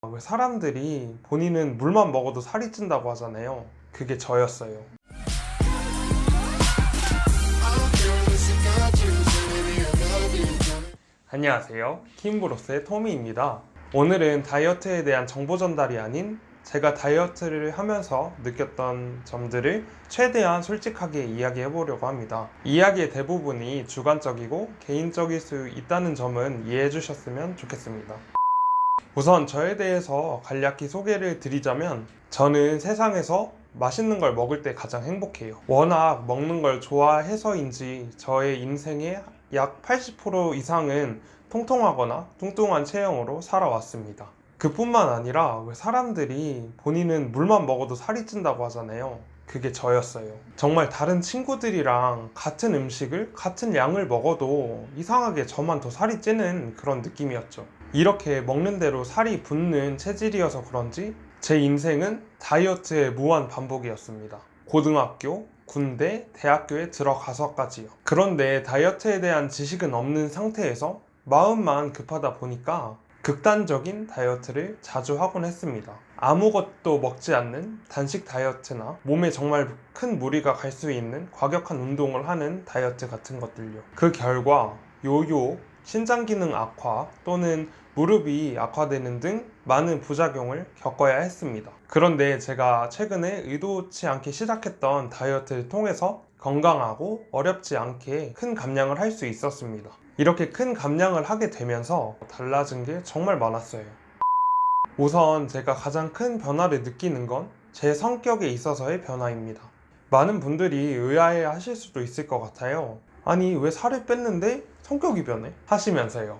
왜 사람들이 본인은 물만 먹어도 살이 찐다고 하잖아요. 그게 저였어요. 안녕하세요. 킴브로스의 토미입니다. 오늘은 다이어트에 대한 정보 전달이 아닌 제가 다이어트를 하면서 느꼈던 점들을 최대한 솔직하게 이야기해 보려고 합니다. 이야기의 대부분이 주관적이고 개인적일 수 있다는 점은 이해해 주셨으면 좋겠습니다. 우선 저에 대해서 간략히 소개를 드리자면, 저는 세상에서 맛있는 걸 먹을 때 가장 행복해요. 워낙 먹는 걸 좋아해서인지 저의 인생의 약 80% 이상은 통통하거나 뚱뚱한 체형으로 살아왔습니다. 그뿐만 아니라 왜 사람들이 본인은 물만 먹어도 살이 찐다고 하잖아요. 그게 저였어요. 정말 다른 친구들이랑 같은 음식을 같은 양을 먹어도 이상하게 저만 더 살이 찌는 그런 느낌이었죠. 이렇게 먹는 대로 살이 붙는 체질이어서 그런지 제 인생은 다이어트의 무한 반복이었습니다. 고등학교, 군대, 대학교에 들어가서까지요. 그런데 다이어트에 대한 지식은 없는 상태에서 마음만 급하다 보니까 극단적인 다이어트를 자주 하곤 했습니다. 아무것도 먹지 않는 단식 다이어트나 몸에 정말 큰 무리가 갈 수 있는 과격한 운동을 하는 다이어트 같은 것들요. 그 결과 요요, 신장 기능 악화 또는 무릎이 악화되는 등 많은 부작용을 겪어야 했습니다. 그런데 제가 최근에 의도치 않게 시작했던 다이어트를 통해서 건강하고 어렵지 않게 큰 감량을 할 수 있었습니다. 이렇게 큰 감량을 하게 되면서 달라진 게 정말 많았어요. 우선 제가 가장 큰 변화를 느끼는 건 제 성격에 있어서의 변화입니다. 많은 분들이 의아해 하실 수도 있을 것 같아요. 아니, 왜 살을 뺐는데 성격이 변해? 하시면서요.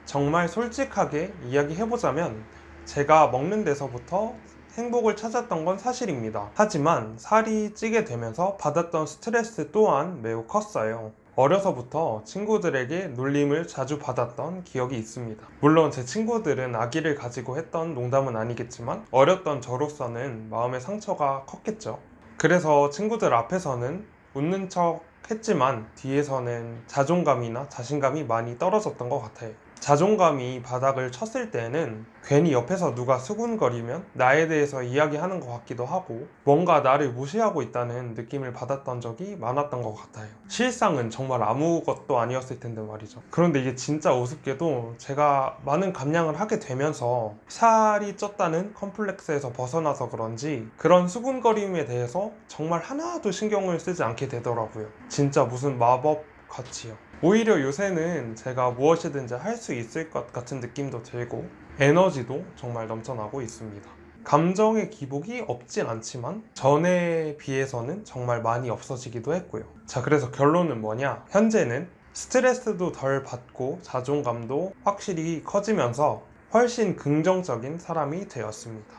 정말 솔직하게 이야기해보자면 제가 먹는 데서부터 행복을 찾았던 건 사실입니다. 하지만 살이 찌게 되면서 받았던 스트레스 또한 매우 컸어요. 어려서부터 친구들에게 놀림을 자주 받았던 기억이 있습니다. 물론 제 친구들은 아기를 가지고 했던 농담은 아니겠지만 어렸던 저로서는 마음의 상처가 컸겠죠. 그래서 친구들 앞에서는 웃는 척 했지만 뒤에서는 자존감이나 자신감이 많이 떨어졌던 것 같아요. 자존감이 바닥을 쳤을 때는 괜히 옆에서 누가 수군거리면 나에 대해서 이야기하는 것 같기도 하고 뭔가 나를 무시하고 있다는 느낌을 받았던 적이 많았던 것 같아요. 실상은 정말 아무것도 아니었을 텐데 말이죠. 그런데 이게 진짜 우습게도 제가 많은 감량을 하게 되면서 살이 쪘다는 컴플렉스에서 벗어나서 그런지 그런 수군거림에 대해서 정말 하나도 신경을 쓰지 않게 되더라고요. 진짜 무슨 마법 같이요. 오히려 요새는 제가 무엇이든지 할 수 있을 것 같은 느낌도 들고 에너지도 정말 넘쳐나고 있습니다. 감정의 기복이 없진 않지만 전에 비해서는 정말 많이 없어지기도 했고요. 자, 그래서 결론은 뭐냐? 현재는 스트레스도 덜 받고 자존감도 확실히 커지면서 훨씬 긍정적인 사람이 되었습니다.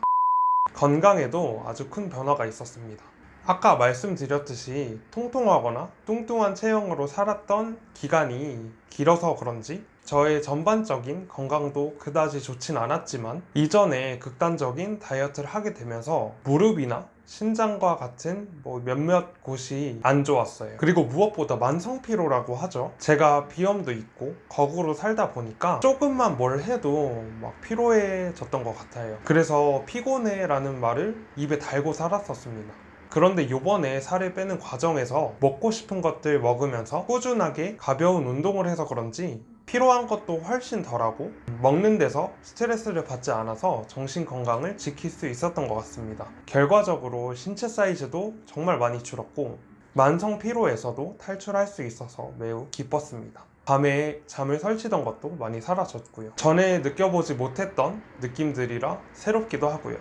건강에도 아주 큰 변화가 있었습니다. 아까 말씀드렸듯이 통통하거나 뚱뚱한 체형으로 살았던 기간이 길어서 그런지 저의 전반적인 건강도 그다지 좋진 않았지만 이전에 극단적인 다이어트를 하게 되면서 무릎이나 신장과 같은 몇몇 곳이 안 좋았어요. 그리고 무엇보다 만성피로라고 하죠. 제가 비염도 있고 거구로 살다 보니까 조금만 뭘 해도 막 피로해졌던 것 같아요. 그래서 피곤해 라는 말을 입에 달고 살았었습니다. 그런데 요번에 살을 빼는 과정에서 먹고 싶은 것들 먹으면서 꾸준하게 가벼운 운동을 해서 그런지 피로한 것도 훨씬 덜하고 먹는 데서 스트레스를 받지 않아서 정신 건강을 지킬 수 있었던 것 같습니다. 결과적으로 신체 사이즈도 정말 많이 줄었고 만성 피로에서도 탈출할 수 있어서 매우 기뻤습니다. 밤에 잠을 설치던 것도 많이 사라졌고요. 전에 느껴보지 못했던 느낌들이라 새롭기도 하고요.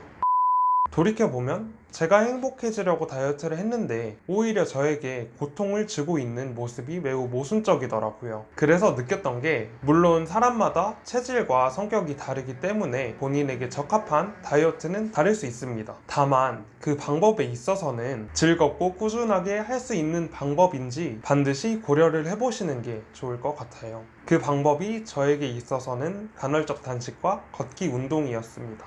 돌이켜보면 제가 행복해지려고 다이어트를 했는데 오히려 저에게 고통을 주고 있는 모습이 매우 모순적이더라고요. 그래서 느꼈던 게, 물론 사람마다 체질과 성격이 다르기 때문에 본인에게 적합한 다이어트는 다를 수 있습니다. 다만 그 방법에 있어서는 즐겁고 꾸준하게 할 수 있는 방법인지 반드시 고려를 해보시는 게 좋을 것 같아요. 그 방법이 저에게 있어서는 간헐적 단식과 걷기 운동이었습니다.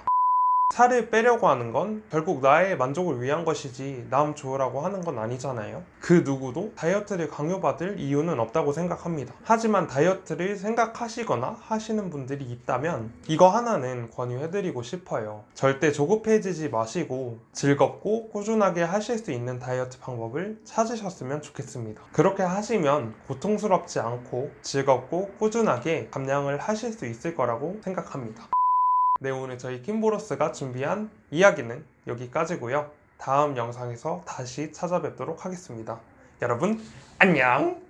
살을 빼려고 하는 건 결국 나의 만족을 위한 것이지 남 좋으라고 하는 건 아니잖아요. 그 누구도 다이어트를 강요받을 이유는 없다고 생각합니다. 하지만 다이어트를 생각하시거나 하시는 분들이 있다면 이거 하나는 권유해드리고 싶어요. 절대 조급해지지 마시고 즐겁고 꾸준하게 하실 수 있는 다이어트 방법을 찾으셨으면 좋겠습니다. 그렇게 하시면 고통스럽지 않고 즐겁고 꾸준하게 감량을 하실 수 있을 거라고 생각합니다. 네, 오늘 저희 킴보로스가 준비한 이야기는 여기까지고요. 다음 영상에서 다시 찾아뵙도록 하겠습니다. 여러분, 안녕!